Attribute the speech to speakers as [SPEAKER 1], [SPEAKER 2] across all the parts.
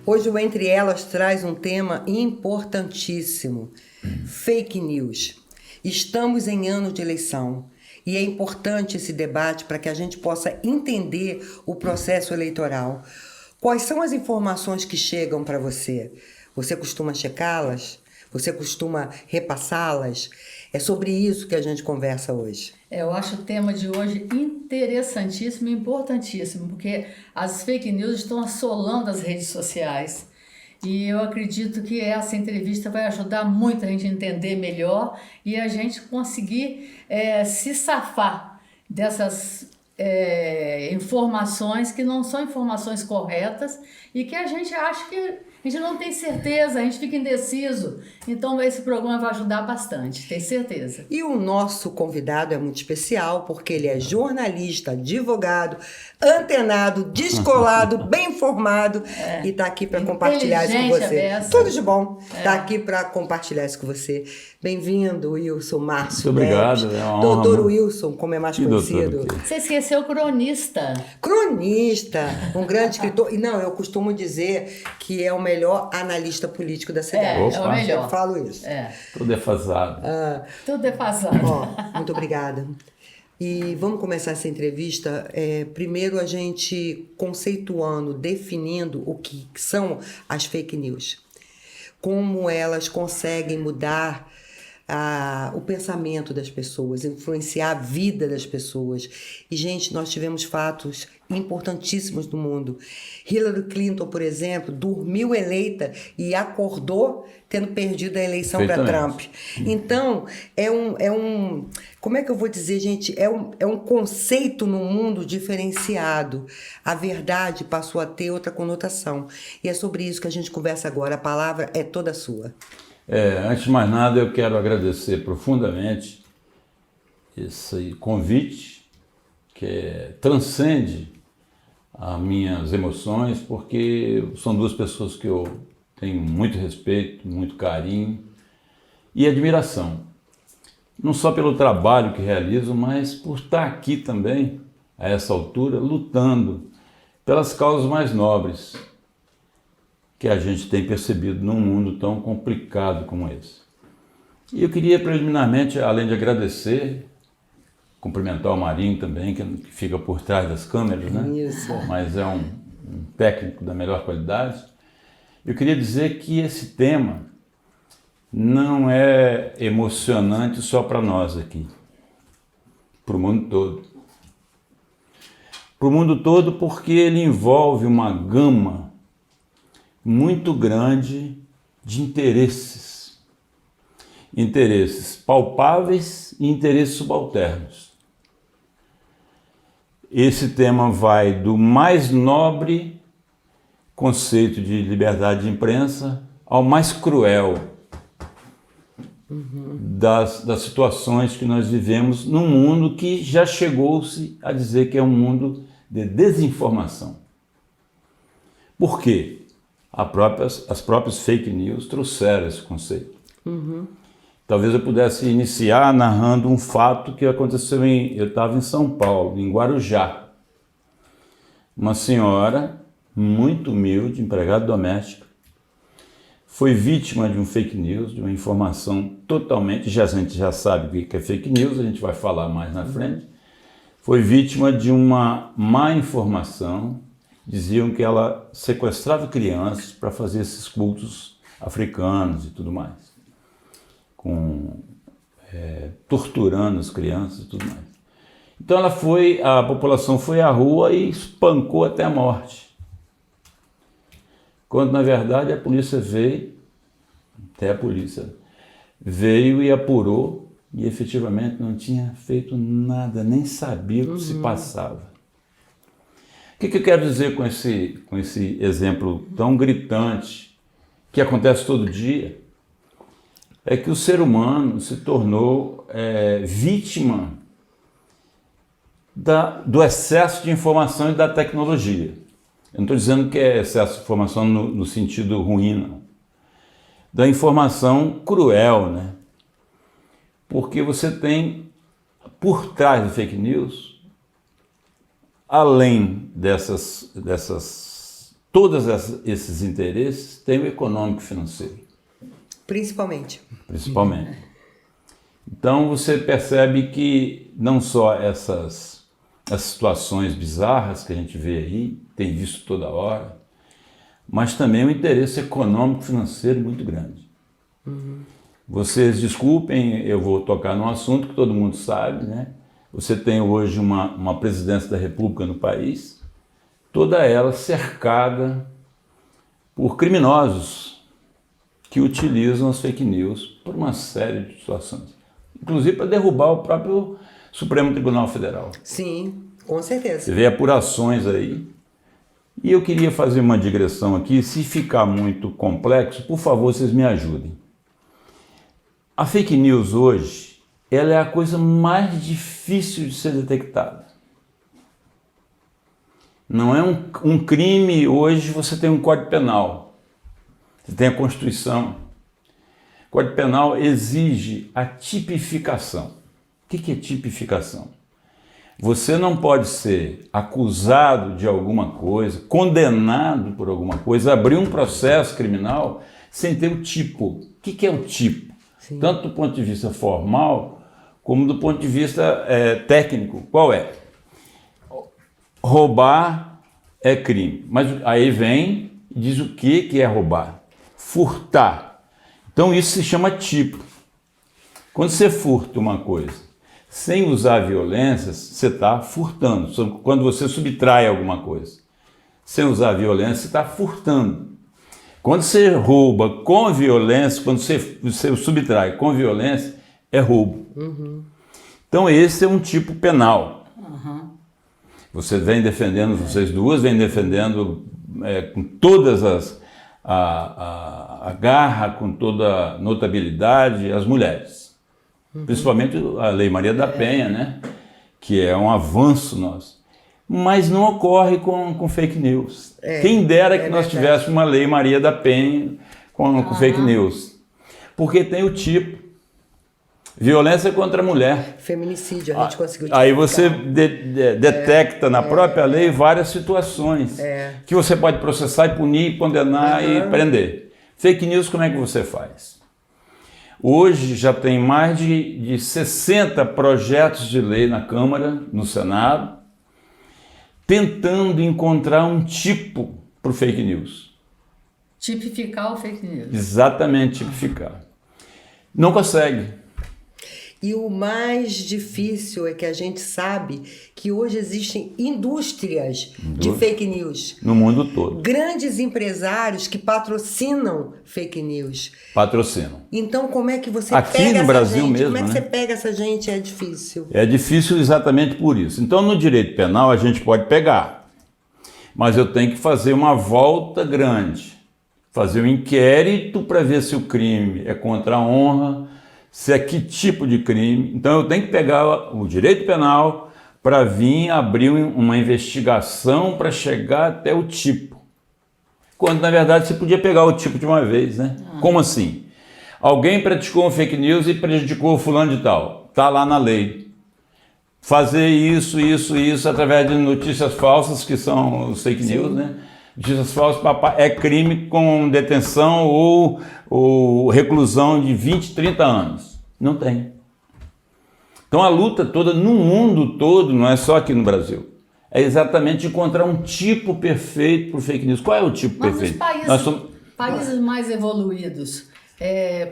[SPEAKER 1] Hoje o Entre Elas traz um tema importantíssimo, fake news. Estamos em ano de eleição e é importante esse debate para que a gente possa entender o processo eleitoral. Quais são as informações que chegam para você? Você costuma checá-las? Você costuma repassá-las? É sobre isso que a gente conversa hoje.
[SPEAKER 2] Eu acho o tema de hoje interessantíssimo e importantíssimo, porque as fake news estão assolando as redes sociais. E eu acredito que essa entrevista vai ajudar muito a gente a entender melhor e a gente conseguir se safar dessas informações que não são informações corretas e que a gente acha que a gente não tem certeza, a gente fica indeciso. Então esse programa vai ajudar bastante, tenho certeza.
[SPEAKER 1] E o nosso convidado é muito especial porque ele é jornalista, advogado, antenado, descolado, bem informado e está aqui para compartilhar isso com você. Tudo de bom. Está aqui para compartilhar isso com você. Bem-vindo, Wilson Márcio.
[SPEAKER 3] Muito obrigado.
[SPEAKER 1] Doutor Wilson, como é mais conhecido.
[SPEAKER 2] Você esqueceu cronista.
[SPEAKER 1] Cronista, um grande escritor. E não, eu costumo dizer que é o melhor analista político da cidade.
[SPEAKER 2] É o melhor.
[SPEAKER 1] Eu falo isso.
[SPEAKER 3] Tudo defasado.
[SPEAKER 2] Tudo defasado.
[SPEAKER 1] Muito obrigada. E vamos começar essa entrevista, primeiro a gente conceituando, definindo o que são as fake news. Como elas conseguem mudar o pensamento das pessoas, influenciar a vida das pessoas. E, gente, nós tivemos fatos importantíssimos no mundo. Hillary Clinton, por exemplo, dormiu eleita e acordou tendo perdido a eleição para Trump. Então, como é que eu vou dizer, gente? É um conceito no mundo diferenciado. A verdade passou a ter outra conotação. E é sobre isso que a gente conversa agora. A palavra é toda sua.
[SPEAKER 3] Antes de mais nada, eu quero agradecer profundamente esse convite que transcende as minhas emoções, porque são duas pessoas que eu tenho muito respeito, muito carinho e admiração. Não só pelo trabalho que realizam, mas por estar aqui também, a essa altura, lutando pelas causas mais nobres que a gente tem percebido num mundo tão complicado como esse. E eu queria preliminarmente, além de agradecer, cumprimentar o Marinho também, que fica por trás das câmeras, né?
[SPEAKER 1] Isso.
[SPEAKER 3] Mas é um técnico da melhor qualidade. Eu queria dizer que esse tema não é emocionante só para nós aqui, para o mundo todo. Para o mundo todo porque ele envolve uma gama muito grande de interesses palpáveis e interesses subalternos. Esse tema vai do mais nobre conceito de liberdade de imprensa ao mais cruel das situações que nós vivemos num mundo que já chegou-se a dizer que é um mundo de desinformação. Por quê? As próprias fake news trouxeram esse conceito. Talvez eu pudesse iniciar narrando um fato que aconteceu eu estava em São Paulo, em Guarujá. Uma senhora muito humilde, empregada doméstica, foi vítima de um fake news, de uma informação totalmente, a gente já sabe o que é fake news, a gente vai falar mais na frente. Foi vítima de uma má informação. Diziam que ela sequestrava crianças para fazer esses cultos africanos e tudo mais, torturando as crianças e tudo mais. Então a população foi à rua e espancou até a morte. Quando na verdade a polícia veio e apurou e efetivamente não tinha feito nada, nem sabia o que se passava. O que eu quero dizer com esse exemplo tão gritante, que acontece todo dia, é que o ser humano se tornou vítima do excesso de informação e da tecnologia. Eu não estou dizendo que é excesso de informação no sentido ruim, não. Da informação cruel, né? Porque você tem, por trás do fake news, além dessas todos esses interesses têm o econômico financeiro.
[SPEAKER 1] Principalmente.
[SPEAKER 3] Principalmente. Então você percebe que não só essas situações bizarras que a gente vê aí, tem visto toda hora, mas também um interesse econômico financeiro muito grande. Vocês desculpem, eu vou tocar num assunto que todo mundo sabe, né? Você tem hoje uma presidência da República no país, toda ela cercada por criminosos que utilizam as fake news por uma série de situações, inclusive para derrubar o próprio Supremo Tribunal Federal.
[SPEAKER 1] Sim, com certeza.
[SPEAKER 3] Você vê apurações aí. E eu queria fazer uma digressão aqui, se ficar muito complexo, por favor, vocês me ajudem. A fake news hoje, ela é a coisa mais difícil de ser detectada. Não é um crime, hoje você tem um Código Penal, você tem a Constituição. O Código Penal exige a tipificação. O que é tipificação? Você não pode ser acusado de alguma coisa, condenado por alguma coisa, abrir um processo criminal sem ter o tipo. O que é o tipo?
[SPEAKER 1] Sim.
[SPEAKER 3] Tanto do ponto de vista formal, como do ponto de vista técnico. Qual é? Roubar é crime. Mas aí vem e diz o que é roubar. Furtar. Então isso se chama tipo. Quando você furta uma coisa sem usar violência, você está furtando. Quando você subtrai alguma coisa sem usar violência, você está furtando. Quando você rouba com violência, quando você subtrai com violência, é roubo. Então esse é um tipo penal. Você vem defendendo, vocês duas vêm defendendo com todas a garra, com toda a notabilidade, as mulheres. Principalmente a Lei Maria da Penha, né? Que é um avanço nosso. Mas não ocorre com fake news. Quem dera que nós tivéssemos uma Lei Maria da Penha com fake news. Porque tem o tipo. Violência contra a mulher.
[SPEAKER 1] Feminicídio, a gente conseguiu
[SPEAKER 3] Aí você detecta na própria lei várias situações que você pode processar e punir, condenar e prender. Fake news, como é que você faz? Hoje já tem mais de 60 projetos de lei na Câmara, no Senado, tentando encontrar um tipo para o fake news.
[SPEAKER 2] Tipificar o fake news.
[SPEAKER 3] Exatamente, tipificar. Não consegue.
[SPEAKER 1] E o mais difícil é que a gente sabe que hoje existem indústrias de fake news.
[SPEAKER 3] No mundo todo.
[SPEAKER 1] Grandes empresários que patrocinam fake news.
[SPEAKER 3] Patrocinam.
[SPEAKER 1] Então, como é que você
[SPEAKER 3] Aqui
[SPEAKER 1] pega
[SPEAKER 3] no
[SPEAKER 1] essa
[SPEAKER 3] Brasil
[SPEAKER 1] gente?
[SPEAKER 3] mesmo,
[SPEAKER 1] Como é que
[SPEAKER 3] né?
[SPEAKER 1] você pega essa gente? É difícil.
[SPEAKER 3] É difícil exatamente por isso. Então, no direito penal, a gente pode pegar. Mas eu tenho que fazer uma volta grande. Fazer um inquérito para ver se o crime é contra a honra, se é que tipo de crime. Então eu tenho que pegar o direito penal para vir abrir uma investigação para chegar até o tipo. Quando na verdade você podia pegar o tipo de uma vez, né? Como assim? Alguém praticou um fake news e prejudicou o fulano de tal. Está lá na lei. Fazer isso através de notícias falsas, que são os fake news, né? Notícias falsas é crime com detenção ou reclusão de 20, 30 anos. Não tem. Então a luta toda no mundo todo, não é só aqui no Brasil, é exatamente encontrar um tipo perfeito para o fake news. Qual é o tipo perfeito?
[SPEAKER 2] Mas nos países mais evoluídos,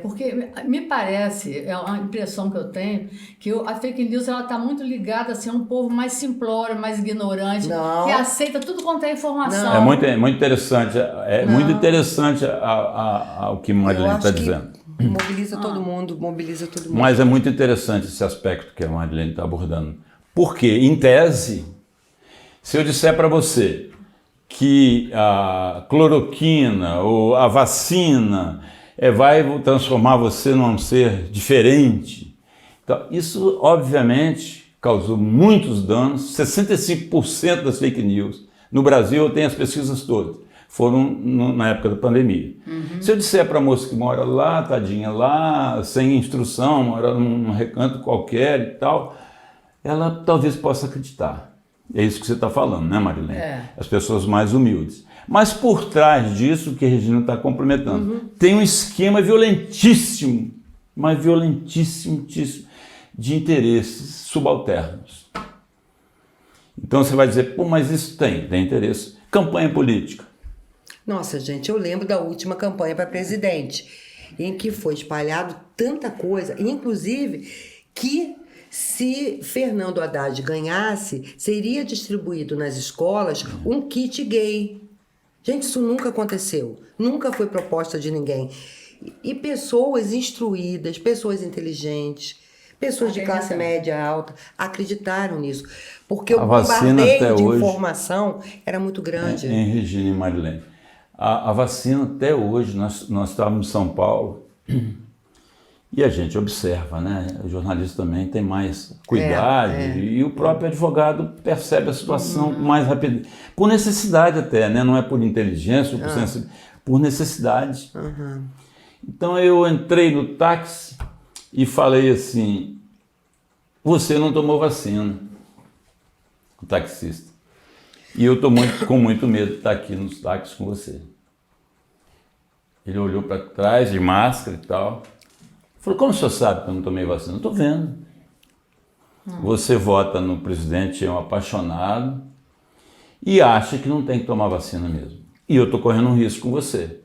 [SPEAKER 2] porque me parece, é uma impressão que eu tenho, que a fake news está muito ligada assim, a um povo mais simplório, mais ignorante, que aceita tudo quanto é informação.
[SPEAKER 3] É muito interessante, muito interessante o que Marilene está dizendo.
[SPEAKER 1] Mobiliza todo mundo,
[SPEAKER 3] Mas é muito interessante esse aspecto que a Marilene está abordando. Porque, em tese, se eu disser para você que a cloroquina ou a vacina vai transformar você num ser diferente. Então, isso, obviamente, causou muitos danos. 65% das fake news no Brasil, eu tenho as pesquisas todas, foram na época da pandemia. Se eu disser para a moça que mora lá, tadinha, lá, sem instrução, mora num recanto qualquer e tal, ela talvez possa acreditar. É isso que você está falando, né, Marilene? As pessoas mais humildes. Mas por trás disso, que a Regina está complementando, tem um esquema violentíssimo, mas violentíssimo de interesses subalternos. Então você vai dizer, pô, mas isso tem interesse. Campanha política.
[SPEAKER 1] Nossa, gente, eu lembro da última campanha para presidente, em que foi espalhado tanta coisa, inclusive que se Fernando Haddad ganhasse, seria distribuído nas escolas um kit gay. Gente, isso nunca aconteceu, nunca foi proposta de ninguém. E pessoas instruídas, pessoas inteligentes, pessoas de classe média alta acreditaram nisso, porque o bombardeio de informação era muito grande.
[SPEAKER 3] Em Regina e Marilene, a vacina até hoje, nós estávamos em São Paulo e a gente observa, né? O jornalista também tem mais cuidado e o próprio advogado percebe a situação mais rápido, por necessidade até, né? Não é por inteligência, por necessidade. Então eu entrei no táxi e falei assim, você não tomou vacina, o taxista. E eu estou com muito medo de estar aqui nos táxis com você. Ele olhou para trás de máscara e tal. Falou, como o senhor sabe que eu não tomei vacina? Estou vendo. Você vota no presidente, é um apaixonado e acha que não tem que tomar vacina mesmo. E eu estou correndo um risco com você.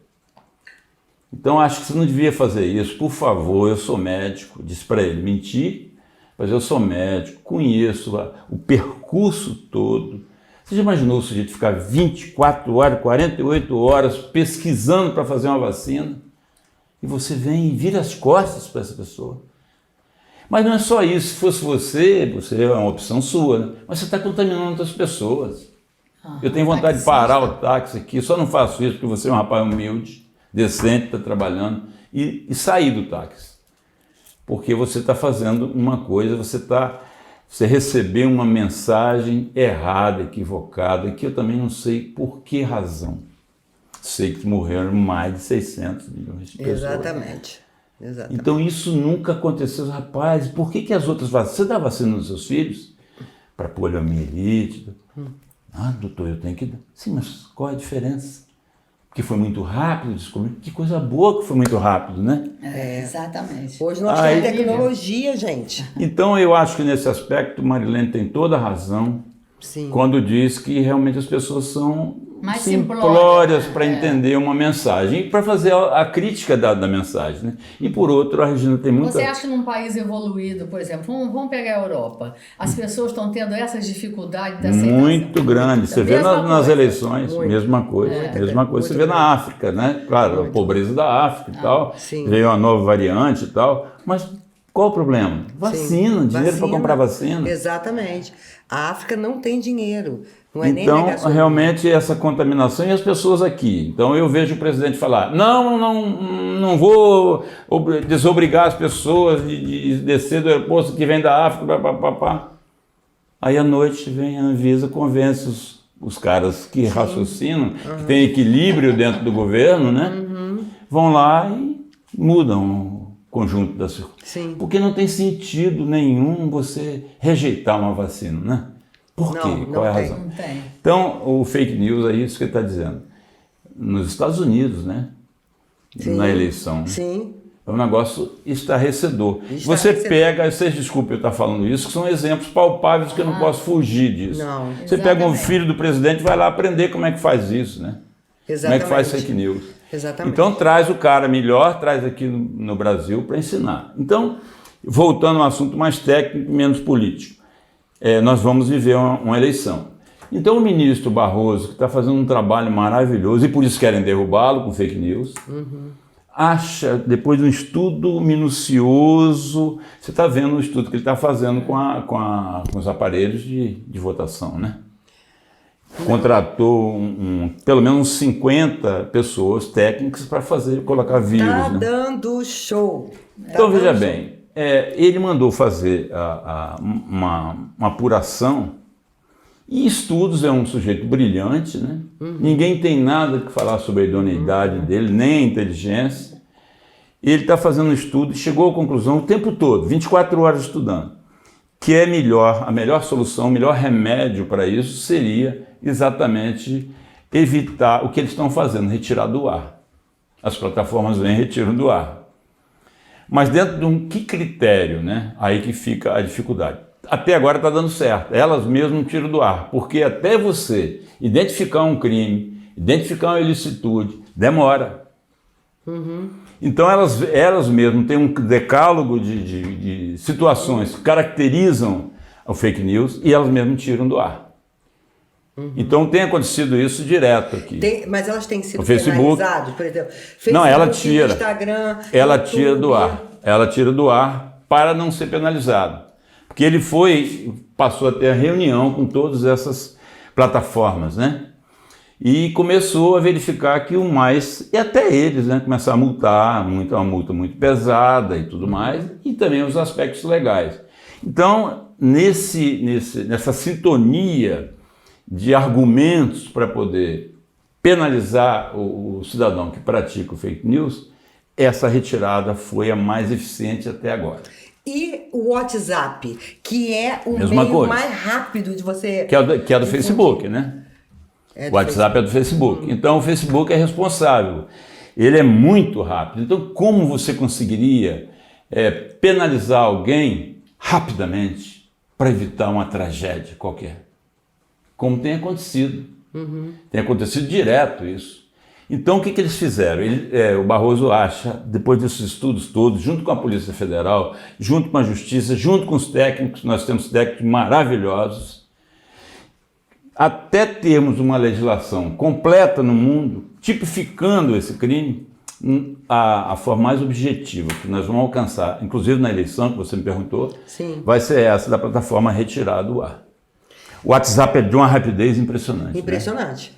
[SPEAKER 3] Então acho que você não devia fazer isso. Por favor, eu sou médico. Disse para ele, mentir, mas eu sou médico, conheço o percurso todo. Você já imaginou o sujeito ficar 24 horas, 48 horas pesquisando para fazer uma vacina? E você vem e vira as costas para essa pessoa. Mas não é só isso. Se fosse você é uma opção sua, né? Mas você está contaminando outras pessoas. Eu tenho vontade de parar o táxi aqui, só não faço isso porque você é um rapaz humilde, decente, está trabalhando, e sair do táxi. Porque você está fazendo uma coisa, você recebeu uma mensagem errada, equivocada, que eu também não sei por que razão. Sei que morreram mais de 600 milhões de pessoas.
[SPEAKER 1] Exatamente.
[SPEAKER 3] Então isso nunca aconteceu. Rapaz, por que as outras vacinas? Você dá vacina nos seus filhos? Para poliomielite? Doutor, eu tenho que dar. Sim, mas qual é a diferença? Porque foi muito rápido descobrir. Que coisa boa que foi muito rápido, né?
[SPEAKER 2] Exatamente.
[SPEAKER 1] Hoje nós temos tecnologia, gente.
[SPEAKER 3] Então eu acho que nesse aspecto Marilene tem toda a razão.
[SPEAKER 1] Sim.
[SPEAKER 3] Quando diz que realmente as pessoas são
[SPEAKER 2] mais
[SPEAKER 3] simplórias para entender uma mensagem e para fazer a crítica da mensagem, né? E por outro, a Regina tem muita...
[SPEAKER 2] Você acha que num país evoluído, por exemplo, vamos pegar a Europa, as pessoas estão tendo essas dificuldades da aceitação?
[SPEAKER 3] Muito grande. Você vê nas eleições, mesma coisa. Mesma coisa você vê na África, né? Claro, a pobreza da África e tal, veio uma nova variante e tal, mas qual o problema? Vacina, dinheiro para comprar vacina.
[SPEAKER 1] Exatamente. A África não tem dinheiro. Não é
[SPEAKER 3] então,
[SPEAKER 1] nem
[SPEAKER 3] realmente, essa contaminação e as pessoas aqui. Então, eu vejo o presidente falar, não vou desobrigar as pessoas de descer do aeroporto que vem da África, papapá. Aí, à noite, vem a Anvisa, convence os caras que raciocinam, que tem equilíbrio dentro do governo, né? Vão lá e mudam o conjunto das circunstâncias. Porque não tem sentido nenhum você rejeitar uma vacina, né? Por quê? Qual é a razão?
[SPEAKER 2] Não tem.
[SPEAKER 3] Então, o fake news é isso que ele está dizendo. Nos Estados Unidos, né? Na eleição.
[SPEAKER 1] Sim.
[SPEAKER 3] É um negócio estarrecedor. Você pega, vocês desculpem eu estar falando isso, que são exemplos palpáveis que eu não posso fugir disso. Você pega um filho do presidente e vai lá aprender como é que faz isso, né? Como é que faz fake news.
[SPEAKER 1] Exatamente.
[SPEAKER 3] Então, traz o cara melhor, traz aqui no Brasil para ensinar. Então, voltando a um assunto mais técnico, menos político. Nós vamos viver uma eleição. Então o ministro Barroso, que está fazendo um trabalho maravilhoso, e por isso querem derrubá-lo com fake news, acha, depois de um estudo minucioso, você está vendo o estudo que ele está fazendo com os aparelhos de votação, né? Contratou pelo menos 50 pessoas técnicas para colocar vírus.
[SPEAKER 1] Está dando show.
[SPEAKER 3] Então veja bem. Ele mandou fazer uma apuração e estudos, é um sujeito brilhante, né? Ninguém tem nada que falar sobre a idoneidade dele, nem a inteligência. Ele está fazendo um estudo e chegou à conclusão o tempo todo, 24 horas estudando, que a melhor solução, o melhor remédio para isso seria exatamente evitar o que eles estão fazendo, retirar do ar. As plataformas vêm e retiram do ar. Mas dentro de que critério, né? Aí que fica a dificuldade. Até agora está dando certo, elas mesmas tiram do ar, porque até você identificar um crime, identificar uma ilicitude, demora. Então elas mesmas têm um decálogo de situações que caracterizam o fake news e elas mesmas tiram do ar. Então tem acontecido isso direto aqui.
[SPEAKER 1] Mas elas têm sido
[SPEAKER 3] no Facebook,
[SPEAKER 1] penalizadas, por exemplo. Facebook,
[SPEAKER 3] não, ela tira.
[SPEAKER 1] Instagram,
[SPEAKER 3] ela
[SPEAKER 1] YouTube.
[SPEAKER 3] tira do ar. Ela tira do ar para não ser penalizado. Porque ele passou a ter a reunião com todas essas plataformas, né? E começou a verificar que e até eles, né? Começaram a multar, uma multa muito pesada e tudo mais, e também os aspectos legais. Então, nessa sintonia de argumentos para poder penalizar o cidadão que pratica o fake news, essa retirada foi a mais eficiente até agora.
[SPEAKER 1] E o WhatsApp, que é o
[SPEAKER 3] Mesma
[SPEAKER 1] meio
[SPEAKER 3] coisa.
[SPEAKER 1] mais rápido de você...
[SPEAKER 3] Que é do Facebook, né? O WhatsApp é do Facebook. Então o Facebook é responsável. Ele é muito rápido. Então como você conseguiria penalizar alguém rapidamente para evitar uma tragédia qualquer? Como tem acontecido. Tem acontecido direto isso. Então o que eles fizeram? O Barroso acha, depois desses estudos todos, junto com a Polícia Federal, junto com a Justiça, junto com os técnicos, nós temos técnicos maravilhosos, até termos uma legislação completa no mundo, tipificando esse crime, a forma mais objetiva que nós vamos alcançar, inclusive na eleição que você me perguntou,
[SPEAKER 1] Sim.
[SPEAKER 3] vai ser essa da plataforma retirar do ar. O WhatsApp é de uma rapidez impressionante.
[SPEAKER 1] Impressionante.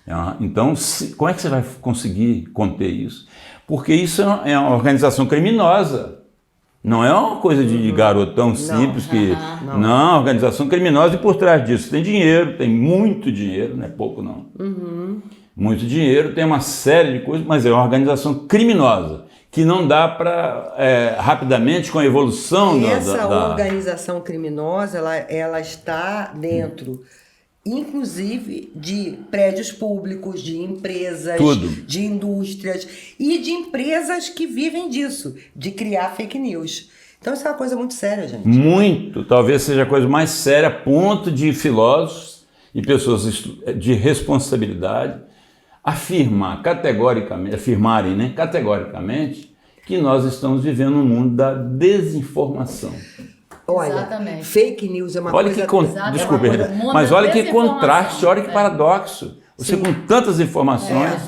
[SPEAKER 3] Né? Então, como é que você vai conseguir conter isso? Porque isso é uma organização criminosa. Não é uma coisa de garotão simples que... Não, é uma organização criminosa e por trás disso tem dinheiro, tem muito dinheiro, não é pouco não. Muito dinheiro, tem uma série de coisas, mas é uma organização criminosa que não dá para, rapidamente, com a evolução
[SPEAKER 1] Essa organização criminosa, ela está dentro... inclusive de prédios públicos, de empresas, de indústrias e de empresas que vivem disso, de criar fake news. Então isso é uma coisa muito séria, gente. Muito,
[SPEAKER 3] talvez seja a coisa mais séria, a ponto de filósofos e pessoas de responsabilidade afirmarem, né, categoricamente que nós estamos vivendo um mundo da desinformação.
[SPEAKER 1] Olha,
[SPEAKER 2] exatamente.
[SPEAKER 1] Fake news é uma coisa...
[SPEAKER 3] Desculpa, mas olha que contraste, olha que paradoxo. Você com tantas informações,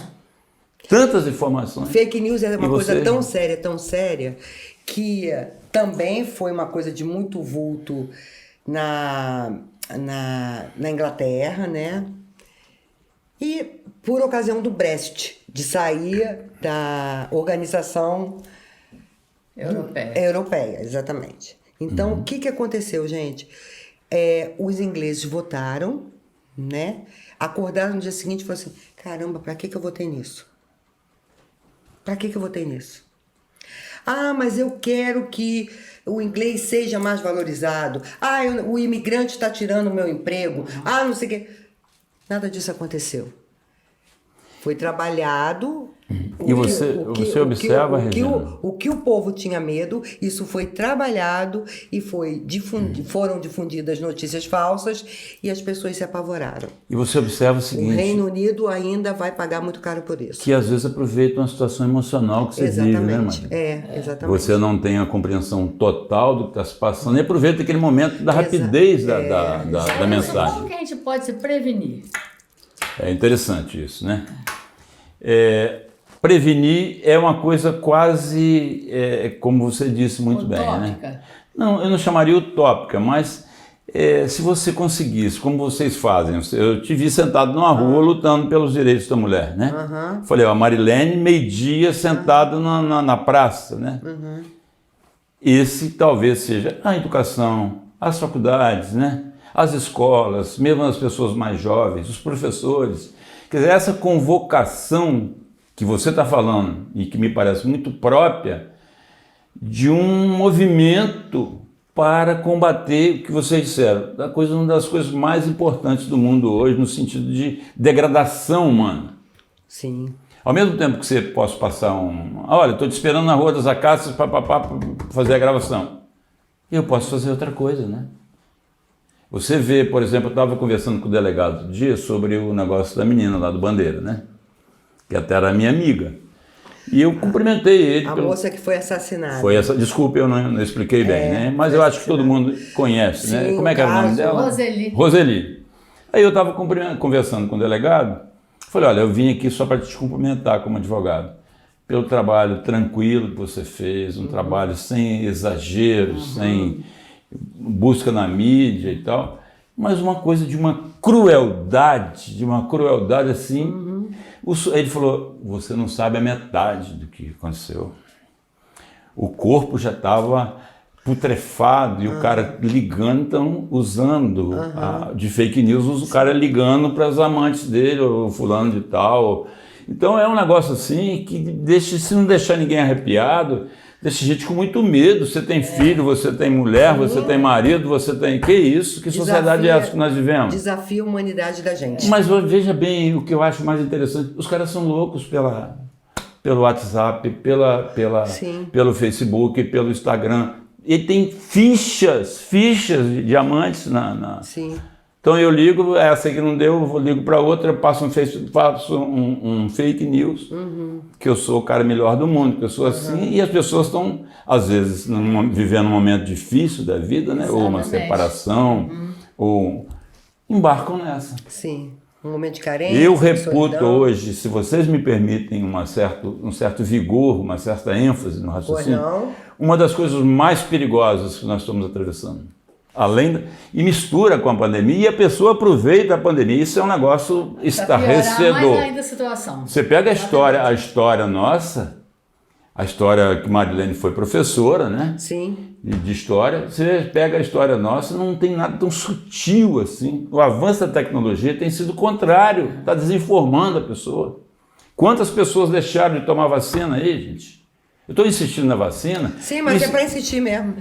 [SPEAKER 1] Fake news é uma coisa tão séria, que também foi uma coisa de muito vulto na Inglaterra, né? E por ocasião do Brexit, de sair da Organização Europeia, exatamente. Então, o que aconteceu, gente? Os ingleses votaram, né? Acordaram no dia seguinte e falaram assim, caramba, pra que eu votei nisso? Pra que eu votei nisso? Ah, mas eu quero que o inglês seja mais valorizado. Ah, o imigrante está tirando o meu emprego. Ah, não sei o quê. Nada disso aconteceu. Foi trabalhado...
[SPEAKER 3] E você observa, Regina?
[SPEAKER 1] O que o povo tinha medo, isso foi trabalhado e foram difundidas notícias falsas e as pessoas se apavoraram.
[SPEAKER 3] E você observa o seguinte...
[SPEAKER 1] O Reino Unido ainda vai pagar muito caro por isso.
[SPEAKER 3] Que às vezes aproveita uma situação emocional que você vive, né, Maria?
[SPEAKER 1] Exatamente.
[SPEAKER 3] Você não tem a compreensão total do que está se passando e aproveita aquele momento da rapidez da mensagem.
[SPEAKER 2] Como que a gente pode se prevenir?
[SPEAKER 3] É interessante isso, né? Prevenir é uma coisa quase, como você disse muito
[SPEAKER 2] utópica.
[SPEAKER 3] Bem, né? Não, eu não chamaria utópica, mas se você conseguisse, como vocês fazem, eu te vi sentado numa rua lutando pelos direitos da mulher, né? Falei, a Marilene, meio-dia, sentada na praça, né? Esse talvez seja a educação, as faculdades, né? As escolas, mesmo as pessoas mais jovens, os professores. Quer dizer, essa convocação que você está falando e que me parece muito própria de um movimento para combater o que vocês disseram, uma das coisas mais importantes do mundo hoje, no sentido de degradação humana.
[SPEAKER 1] Sim.
[SPEAKER 3] Ao mesmo tempo que você possa passar olha, estou te esperando na Rua das Acácias para fazer a gravação. Eu posso fazer outra coisa, né? Você vê, por exemplo, eu estava conversando com o delegado outro dia sobre o negócio da menina lá do Bandeira, né? Que até era minha amiga. E eu cumprimentei ele.
[SPEAKER 1] A moça que foi assassinada.
[SPEAKER 3] Desculpe, eu não expliquei bem, né? Mas eu acho que todo mundo conhece,
[SPEAKER 1] sim,
[SPEAKER 3] né? Como é que era o nome dela? Roseli. Aí eu estava conversando com o delegado, falei, olha, eu vim aqui só para te cumprimentar como advogado, pelo trabalho tranquilo que você fez, um trabalho sem exageros, sem busca na mídia e tal, mas uma coisa de uma crueldade assim. Ele falou, você não sabe a metade do que aconteceu. O corpo já estava putrefado e o cara ligando, então usando de fake news, o cara ligando para os amantes dele, ou fulano de tal. Então é um negócio assim que se não deixar ninguém arrepiado, deixa gente com muito medo. Você tem filho, você tem mulher, você tem marido, você tem... Que isso? Que sociedade é essa que nós vivemos?
[SPEAKER 1] Desafia a humanidade da gente.
[SPEAKER 3] Mas veja bem, o que eu acho mais interessante, os caras são loucos pelo WhatsApp, pelo Facebook, pelo Instagram. E tem fichas de diamantes
[SPEAKER 1] Sim.
[SPEAKER 3] Então eu ligo, essa aí que não deu, eu ligo para outra, eu passo um fake news, que eu sou o cara melhor do mundo, que eu sou assim, e as pessoas estão, às vezes, vivendo um momento difícil da vida, né? Ou uma separação, ou embarcam nessa.
[SPEAKER 1] Sim, um momento de carência.
[SPEAKER 3] Eu reputo hoje, se vocês me permitem um certo vigor, uma certa ênfase no raciocínio, uma das coisas mais perigosas que nós estamos atravessando. E mistura com a pandemia, e a pessoa aproveita a pandemia. Isso é um negócio estarrecedor.
[SPEAKER 2] Mais ainda a situação.
[SPEAKER 3] Você pega a história nossa, a história que Marilene foi professora, né?
[SPEAKER 1] Sim.
[SPEAKER 3] De história. Você pega a história nossa, não tem nada tão sutil assim. O avanço da tecnologia tem sido o contrário, está desinformando a pessoa. Quantas pessoas deixaram de tomar vacina aí, gente? Eu estou insistindo na vacina.
[SPEAKER 1] Sim, mas é para insistir mesmo.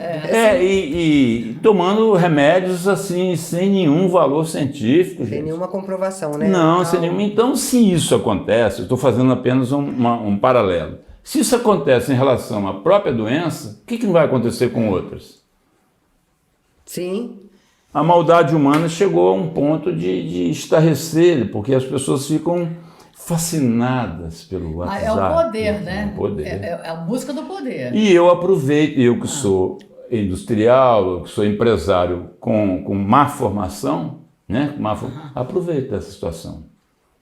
[SPEAKER 3] E tomando remédios assim, sem nenhum valor científico.
[SPEAKER 1] Sem nenhuma comprovação, né?
[SPEAKER 3] Não, sem nenhuma. Então, se isso acontece, eu estou fazendo apenas um paralelo. Se isso acontece em relação à própria doença, o que não vai acontecer com outras?
[SPEAKER 1] Sim.
[SPEAKER 3] A maldade humana chegou a um ponto de estarrecer, porque as pessoas ficam fascinadas pelo WhatsApp.
[SPEAKER 2] É o poder, né?
[SPEAKER 3] O poder.
[SPEAKER 2] É a busca do poder.
[SPEAKER 3] E eu aproveito, eu que sou industrial, eu que sou empresário com má formação, né? Aproveito essa situação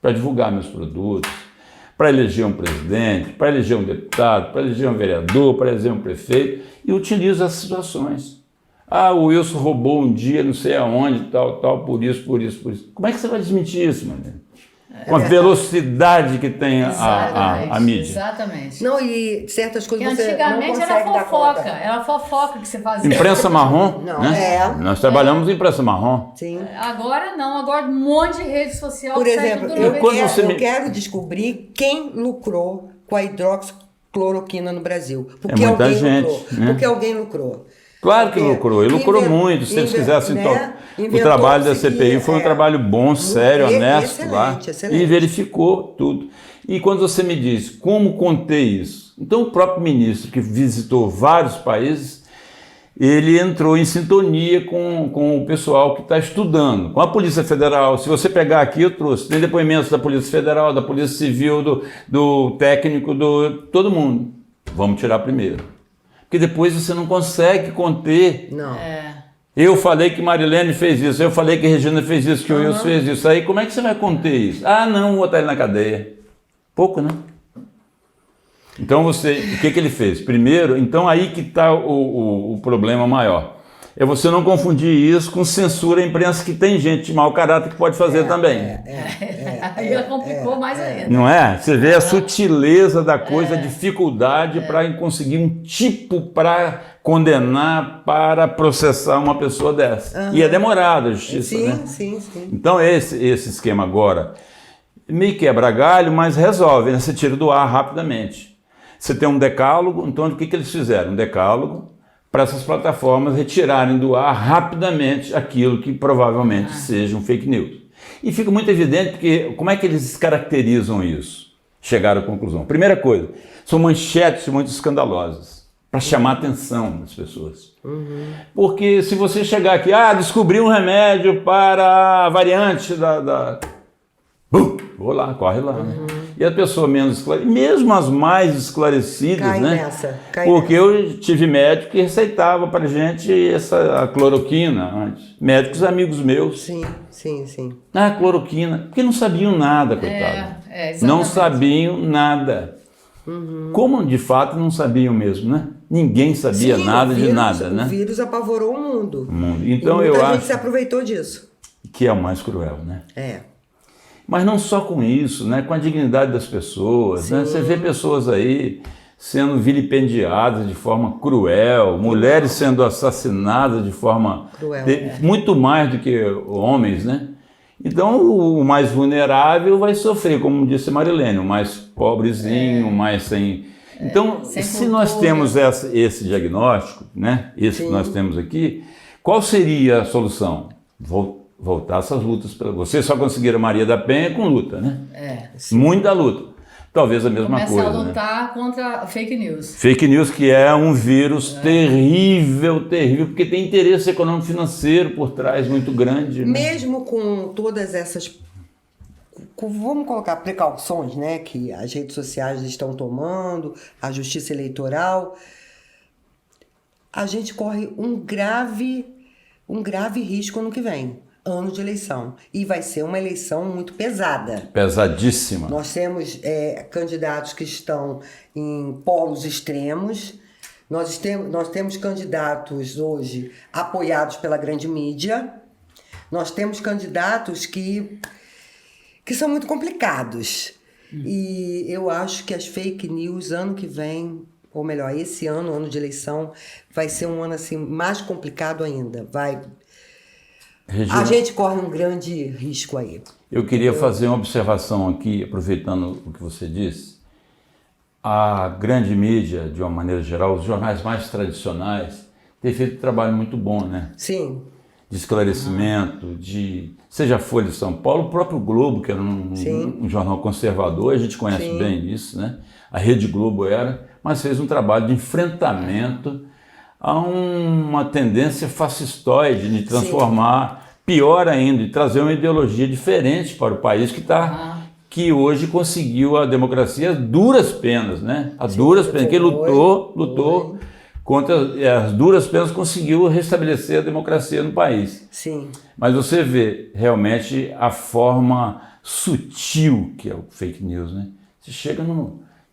[SPEAKER 3] para divulgar meus produtos, para eleger um presidente, para eleger um deputado, para eleger um vereador, para eleger um prefeito, e utilizo essas situações. O Wilson roubou um dia, não sei aonde, tal, por isso. Como é que você vai desmentir isso, mano? Com a velocidade que tem a mídia.
[SPEAKER 2] Exatamente.
[SPEAKER 1] Não, e certas coisas
[SPEAKER 2] que
[SPEAKER 1] você
[SPEAKER 2] antigamente
[SPEAKER 1] não consegue
[SPEAKER 2] era fofoca. Era fofoca que você fazia.
[SPEAKER 3] Imprensa marrom,
[SPEAKER 1] Não,
[SPEAKER 3] né? Nós trabalhamos em imprensa marrom.
[SPEAKER 1] Sim.
[SPEAKER 2] Agora não, agora um monte de rede social.
[SPEAKER 1] Por exemplo, eu
[SPEAKER 2] eu
[SPEAKER 1] quero descobrir quem lucrou com a hidroxicloroquina no Brasil. Porque
[SPEAKER 3] muita
[SPEAKER 1] alguém
[SPEAKER 3] gente,
[SPEAKER 1] lucrou.
[SPEAKER 3] né?
[SPEAKER 1] Porque alguém lucrou.
[SPEAKER 3] Claro que lucrou, e lucrou muito. Se eles quisessem, o trabalho da CPI foi um trabalho bom, sério, honesto lá, e verificou tudo. E quando você me diz como conter isso, então o próprio ministro, que visitou vários países, ele entrou em sintonia com o pessoal que está estudando, com a Polícia Federal. Se você pegar aqui, eu trouxe, tem depoimentos da Polícia Federal, da Polícia Civil, do técnico, todo mundo. Vamos tirar primeiro. Porque depois você não consegue conter.
[SPEAKER 1] Não.
[SPEAKER 3] Eu falei que Marilene fez isso, eu falei que Regina fez isso, que o Wilson fez isso. Aí como é que você vai conter isso? Não, vou botar ele na cadeia. Pouco, né? Então o que ele fez? Primeiro, então aí que está o problema maior. É você não confundir isso com censura à imprensa, que tem gente de mau caráter que pode fazer também.
[SPEAKER 2] Aí complicou mais ainda.
[SPEAKER 3] Não é? Você vê a sutileza da coisa, a dificuldade para conseguir um tipo para condenar, para processar uma pessoa dessa. E é demorado a justiça, né?
[SPEAKER 1] Sim.
[SPEAKER 3] Então esse esquema agora meio quebra galho, mas resolve, né? Você tira do ar rapidamente. Você tem um decálogo, então o que eles fizeram? Um decálogo para essas plataformas retirarem do ar rapidamente aquilo que provavelmente seja um fake news. E fica muito evidente porque como é que eles caracterizam isso? Chegaram à conclusão. Primeira coisa, são manchetes muito escandalosas para chamar a atenção das pessoas. Porque se você chegar aqui, descobri um remédio para a variante Bum! Vou lá, corre lá. Né? E a pessoa menos esclarecida, mesmo as mais esclarecidas,
[SPEAKER 1] Cai
[SPEAKER 3] né?
[SPEAKER 1] nessa.
[SPEAKER 3] Porque eu tive médico que receitava para gente a cloroquina antes. Médicos amigos meus.
[SPEAKER 1] Sim, sim, sim.
[SPEAKER 3] Cloroquina. Porque não sabiam nada, coitado.
[SPEAKER 2] Exatamente.
[SPEAKER 3] Não sabiam nada. Como de fato não sabiam mesmo, né? Ninguém sabia
[SPEAKER 1] Sim,
[SPEAKER 3] nada
[SPEAKER 1] o
[SPEAKER 3] de
[SPEAKER 1] vírus-
[SPEAKER 3] nada,
[SPEAKER 1] O
[SPEAKER 3] né?
[SPEAKER 1] vírus apavorou o mundo.
[SPEAKER 3] Então
[SPEAKER 1] e
[SPEAKER 3] eu
[SPEAKER 1] muita gente
[SPEAKER 3] acho
[SPEAKER 1] se aproveitou disso.
[SPEAKER 3] que é o mais cruel, né?
[SPEAKER 1] É.
[SPEAKER 3] Mas não só com isso, né? Com a dignidade das pessoas, né? Você vê pessoas aí sendo vilipendiadas de forma cruel, mulheres sendo assassinadas de forma
[SPEAKER 1] Cruel,
[SPEAKER 3] muito mais do que homens, né? Então o mais vulnerável vai sofrer, como disse Marilene, o mais pobrezinho, o mais sem... Então,
[SPEAKER 2] sem
[SPEAKER 3] se nós
[SPEAKER 2] cultura.
[SPEAKER 3] temos esse diagnóstico, né? Esse que nós temos aqui, qual seria a solução? Voltar essas lutas. Vocês só conseguiram Maria da Penha com luta, né? Muita luta. Talvez a mesma
[SPEAKER 2] Começa
[SPEAKER 3] coisa.
[SPEAKER 2] a lutar contra fake news.
[SPEAKER 3] Fake news, que é um vírus terrível, terrível, porque tem interesse econômico financeiro por trás muito grande. Né?
[SPEAKER 1] Mesmo com todas essas, vamos colocar precauções, né, que as redes sociais estão tomando, a justiça eleitoral, a gente corre um grave risco ano que vem, ano de eleição. E vai ser uma eleição muito pesada.
[SPEAKER 3] Pesadíssima.
[SPEAKER 1] Nós temos candidatos que estão em polos extremos. Nós temos candidatos hoje apoiados pela grande mídia. Nós temos candidatos que são muito complicados. E eu acho que as fake news, ano que vem, ou melhor, esse ano de eleição, vai ser um ano assim, mais complicado ainda.
[SPEAKER 3] Regina,
[SPEAKER 1] A gente corre um grande risco aí.
[SPEAKER 3] eu queria fazer uma observação aqui, aproveitando o que você disse. A grande mídia, de uma maneira geral, os jornais mais tradicionais, têm feito um trabalho muito bom, né?
[SPEAKER 1] Sim,
[SPEAKER 3] De esclarecimento, seja a Folha de São Paulo, o próprio Globo, que era um jornal conservador, a gente conhece bem isso, né? A Rede Globo mas fez um trabalho de enfrentamento a uma tendência fascistoide de transformar, pior ainda, de trazer uma ideologia diferente para o país que hoje conseguiu a democracia a duras penas, né? A duras penas, que lutou contra as duras penas, conseguiu restabelecer a democracia no país.
[SPEAKER 1] sim.
[SPEAKER 3] Mas você vê realmente a forma sutil que é o fake news, né?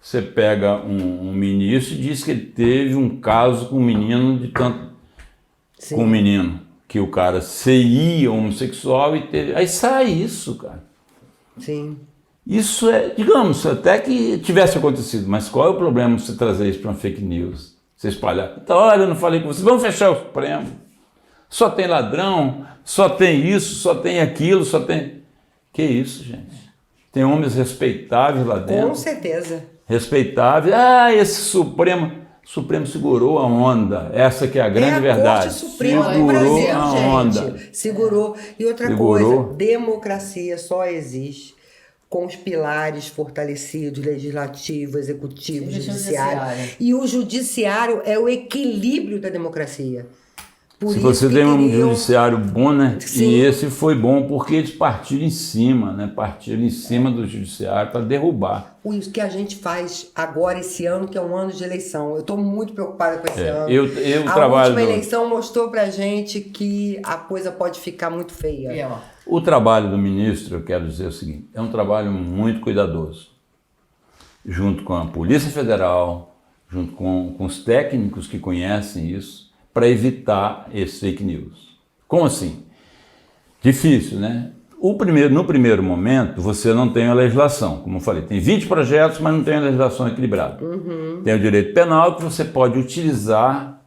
[SPEAKER 3] Você pega um ministro e diz que ele teve um caso com um menino com um menino, que o cara seria homossexual e teve... Aí sai isso, cara.
[SPEAKER 1] Sim.
[SPEAKER 3] Isso digamos, até que tivesse acontecido, mas qual é o problema de você trazer isso para uma fake news? Você espalhar. Então, olha, eu não falei com vocês, vamos fechar o Supremo. Só tem ladrão, só tem isso, só tem aquilo, só tem... Que isso, gente? Tem homens respeitáveis lá dentro.
[SPEAKER 1] Com certeza.
[SPEAKER 3] Respeitáveis. Esse Supremo segurou a onda. Essa que é a grande verdade.
[SPEAKER 1] Corte Suprema do
[SPEAKER 3] Segurou
[SPEAKER 1] Brasil,
[SPEAKER 3] a
[SPEAKER 1] gente.
[SPEAKER 3] onda.
[SPEAKER 1] Segurou. E outra coisa, democracia só existe com os pilares fortalecidos, legislativo, executivo, judiciário. E o judiciário é o equilíbrio da democracia.
[SPEAKER 3] Se você tem um judiciário bom, né? Sim. E esse foi bom porque eles partiram em cima, né? Partiram em cima do judiciário para derrubar.
[SPEAKER 1] Isso que a gente faz agora, esse ano, que é um ano de eleição. Eu estou muito preocupada com esse ano. A última eleição mostrou para a gente que a coisa pode ficar muito feia.
[SPEAKER 3] O trabalho do ministro, eu quero dizer o seguinte, é um trabalho muito cuidadoso. Junto com a Polícia Federal, junto com os técnicos que conhecem isso, para evitar esse fake news. Como assim? Difícil, né? No primeiro momento, você não tem a legislação. Como eu falei, tem 20 projetos, mas não tem a legislação equilibrada. Tem o direito penal, que você pode utilizar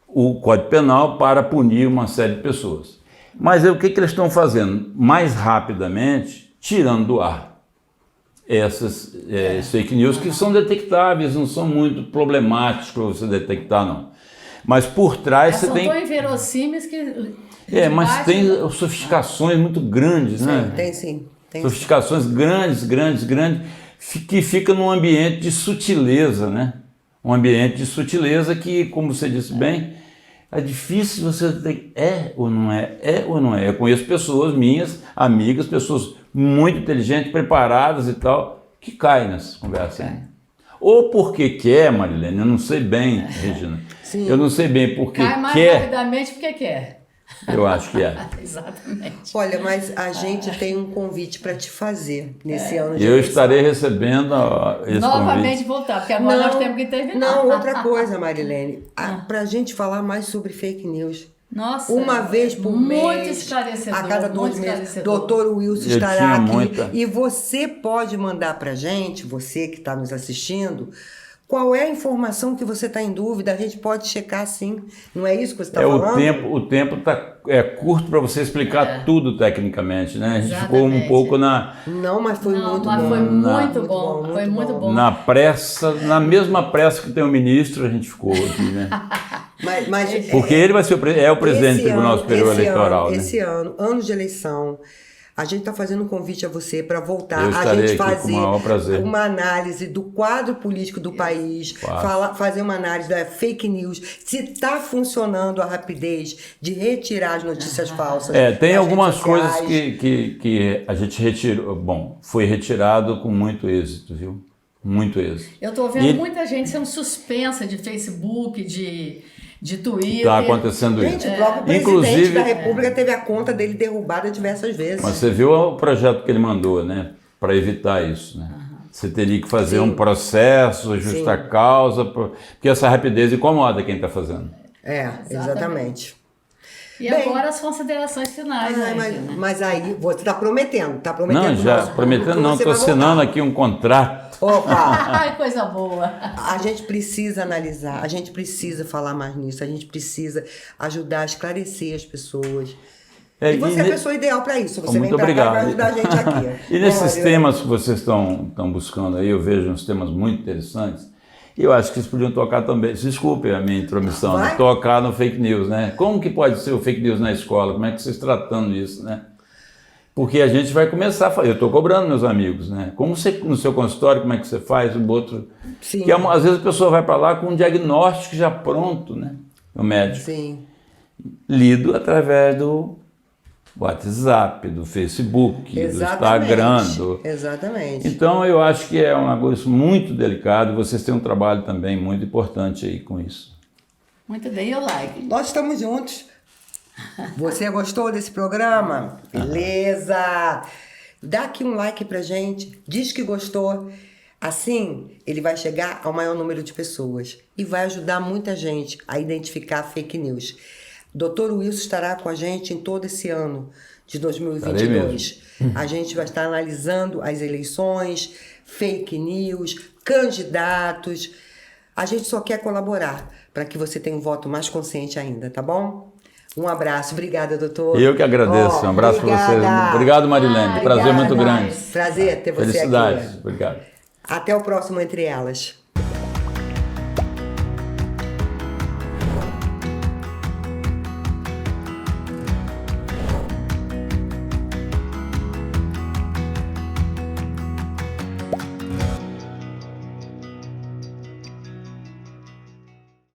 [SPEAKER 3] o Código Penal para punir uma série de pessoas. Mas o que eles estão fazendo? Mais rapidamente, tirando do ar essas fake news, que são detectáveis, não são muito problemáticos para você detectar, não. Mas por trás você
[SPEAKER 2] São
[SPEAKER 3] tem...
[SPEAKER 2] tão inverossímeis que...
[SPEAKER 3] mas tem sofisticações muito grandes, né?
[SPEAKER 1] Tem sim. Tem sim.
[SPEAKER 3] Sofisticações grandes, que fica num ambiente de sutileza, né? Um ambiente de sutileza que, como você disse bem, é difícil você ter... É ou não é? É ou não é? Eu conheço pessoas minhas, amigas, pessoas muito inteligentes, preparadas e tal, que caem nessas conversas. Ou porque quer, Marilene, eu não sei bem, Regina.
[SPEAKER 1] Sim.
[SPEAKER 3] Eu não sei bem porque
[SPEAKER 2] Cai mais
[SPEAKER 3] quer.
[SPEAKER 2] rapidamente porque quer.
[SPEAKER 3] Eu acho que é.
[SPEAKER 2] Exatamente.
[SPEAKER 1] Olha, mas a gente tem um convite para te fazer nesse ano de
[SPEAKER 3] Eu
[SPEAKER 1] eleição.
[SPEAKER 3] estarei recebendo esse
[SPEAKER 2] Novamente
[SPEAKER 3] convite.
[SPEAKER 2] voltar, porque agora nós temos que terminar.
[SPEAKER 1] Não, outra coisa, Marilene. Para a gente falar mais sobre fake news.
[SPEAKER 2] Nossa,
[SPEAKER 1] Uma vez por
[SPEAKER 2] muito
[SPEAKER 1] mês,
[SPEAKER 2] esclarecedor,
[SPEAKER 1] a cada
[SPEAKER 2] muito
[SPEAKER 1] 2 meses,
[SPEAKER 2] esclarecedor.
[SPEAKER 1] Dr. Wilson
[SPEAKER 3] Eu
[SPEAKER 1] estará
[SPEAKER 3] tinha
[SPEAKER 1] aqui.
[SPEAKER 3] muita.
[SPEAKER 1] E você pode mandar para a gente, você que está nos assistindo, qual é a informação que você está em dúvida, a gente pode checar sim. Não é isso que você está falando?
[SPEAKER 3] O tempo é curto para você explicar tudo tecnicamente, né? A gente ficou um
[SPEAKER 2] Exatamente.
[SPEAKER 3] pouco na
[SPEAKER 1] Não, mas foi muito
[SPEAKER 2] mas
[SPEAKER 1] bom.
[SPEAKER 2] foi muito
[SPEAKER 1] Muito
[SPEAKER 2] bom,
[SPEAKER 1] bom,
[SPEAKER 2] foi
[SPEAKER 1] muito
[SPEAKER 2] muito
[SPEAKER 1] bom.
[SPEAKER 2] bom.
[SPEAKER 3] na pressa, na mesma pressa que tem o ministro, a gente ficou aqui, né?
[SPEAKER 1] Mas,
[SPEAKER 3] Porque ele vai ser o presidente do Tribunal Superior Eleitoral, né?
[SPEAKER 1] Esse ano de eleição, a gente está fazendo um convite a você para voltar
[SPEAKER 3] Eu
[SPEAKER 1] a
[SPEAKER 3] estarei
[SPEAKER 1] gente
[SPEAKER 3] aqui com o maior
[SPEAKER 1] fazer
[SPEAKER 3] prazer.
[SPEAKER 1] uma análise do quadro político do país, fazer uma análise da fake news, se está funcionando a rapidez de retirar as notícias falsas.
[SPEAKER 3] Tem
[SPEAKER 1] das
[SPEAKER 3] algumas
[SPEAKER 1] redes
[SPEAKER 3] coisas
[SPEAKER 1] sociais.
[SPEAKER 3] que a gente retirou. Bom, foi retirado com muito êxito, viu? Muito êxito.
[SPEAKER 2] Eu estou vendo muita gente sendo suspensa de Facebook, de Twitter.
[SPEAKER 3] Está acontecendo
[SPEAKER 1] Gente,
[SPEAKER 3] isso.
[SPEAKER 1] o próprio presidente
[SPEAKER 3] Inclusive,
[SPEAKER 1] da República teve a conta dele derrubada diversas vezes.
[SPEAKER 3] mas você viu o projeto que ele mandou, né? Para evitar isso, né? Você teria que fazer um processo, ajustar causa, porque essa rapidez incomoda quem está fazendo.
[SPEAKER 1] Exatamente.
[SPEAKER 2] E
[SPEAKER 1] Bem,
[SPEAKER 2] agora as considerações finais, né, Regina?
[SPEAKER 1] mas aí você está prometendo,
[SPEAKER 3] Não, já prometendo não, estou assinando aqui um contrato.
[SPEAKER 1] Opa!
[SPEAKER 2] Ai, coisa boa.
[SPEAKER 1] A gente precisa analisar, a gente precisa falar mais nisso, a gente precisa ajudar a esclarecer as pessoas. E você é a pessoa ideal para isso. Você vem para cá para ajudar a gente aqui.
[SPEAKER 3] E nesses temas que vocês estão buscando aí, eu vejo uns temas muito interessantes. E eu acho que vocês podiam tocar também, desculpe a minha intromissão, né? Tocar no fake news, né? Como que pode ser o fake news na escola? Como é que vocês estão tratando isso, né? Porque a gente vai começar a fazer. Eu estou cobrando meus amigos, né? Como você, no seu consultório, como é que você faz? O outro.
[SPEAKER 1] Sim.
[SPEAKER 3] Que às vezes a pessoa vai para lá com um diagnóstico já pronto, né? O médico.
[SPEAKER 1] Sim.
[SPEAKER 3] Lido através do WhatsApp, do Facebook, do Instagram.
[SPEAKER 1] Exatamente.
[SPEAKER 3] Então eu acho que é um negócio muito delicado. Vocês têm um trabalho também muito importante aí com isso.
[SPEAKER 2] Muito bem, eu like.
[SPEAKER 1] Nós estamos juntos. Você gostou desse programa? Beleza! Dá aqui um like pra gente, diz que gostou. Assim, ele vai chegar ao maior número de pessoas e vai ajudar muita gente a identificar fake news. Dr. Wilson estará com a gente em todo esse ano de 2022. A gente vai estar analisando as eleições, fake news, candidatos. A gente só quer colaborar para que você tenha um voto mais consciente ainda, tá bom? Um abraço. Obrigada, doutor.
[SPEAKER 3] Eu que agradeço. Um abraço para vocês. Obrigado, Marilene. Prazer muito grande.
[SPEAKER 1] Prazer ter você aqui.
[SPEAKER 3] Felicidades. Obrigado.
[SPEAKER 1] Até o próximo Entre Elas.